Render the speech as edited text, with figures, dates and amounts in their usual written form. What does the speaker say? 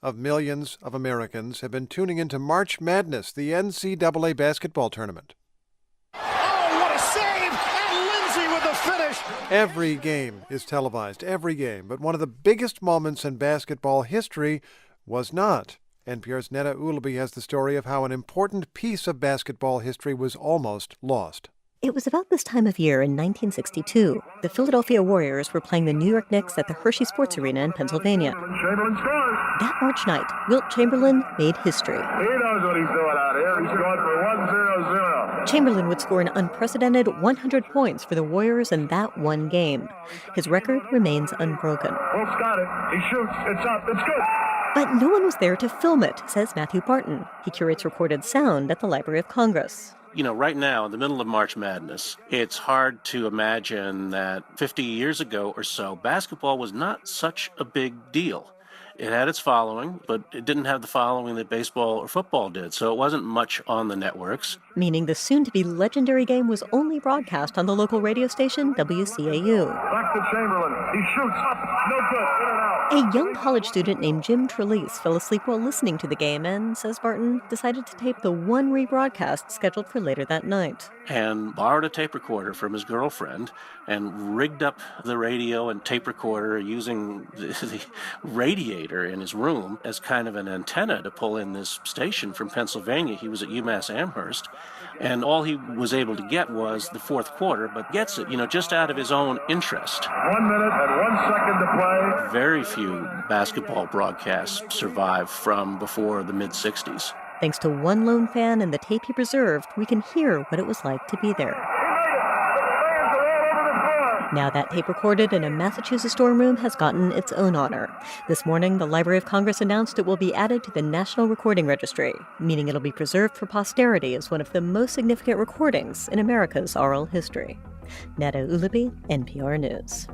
of millions of Americans have been tuning into March Madness, the NCAA basketball tournament. Oh, what a save! And Lindsay with the finish! Every game is televised, every game. But one of the biggest moments in basketball history was not. NPR's Neda Ulaby has the story of how an important piece of basketball history was almost lost. It was about this time of year in 1962. The Philadelphia Warriors were playing the New York Knicks at the Hershey Sports Arena in Pennsylvania. Chamberlain scores. That March night, Wilt Chamberlain made history. He knows what he's doing out here. He's going for 1-0-0. Chamberlain would score an unprecedented 100 points for the Warriors in that one game. His record remains unbroken. Wilt's got it. He shoots. It's up. It's good. But no one was there to film it, says Matthew Barton. He curates recorded sound at the Library of Congress. You know, right now, in the middle of March Madness, it's hard to imagine that 50 years ago or so, basketball was not such a big deal. It had its following, but it didn't have the following that baseball or football did, so it wasn't much on the networks. Meaning the soon-to-be legendary game was only broadcast on the local radio station, WCAU. Back to Chamberlain. He shoots. Up. No good. In and out. A young college student named Jim Trelease fell asleep while listening to the game and, says Barton, decided to tape the one rebroadcast scheduled for later that night. And borrowed a tape recorder from his girlfriend and rigged up the radio and tape recorder using the radiator in his room as kind of an antenna to pull in this station from Pennsylvania. He was at UMass Amherst, and all he was able to get was the fourth quarter, but gets it, just out of his own interest. 1 minute and 1 second to play. Very few basketball broadcasts survive from before the mid-'60s. Thanks to one lone fan and the tape he preserved, we can hear what it was like to be there. Now that tape recorded in a Massachusetts dorm room has gotten its own honor. This morning, the Library of Congress announced it will be added to the National Recording Registry, meaning it'll be preserved for posterity as one of the most significant recordings in America's oral history. Neda Ulaby, NPR News.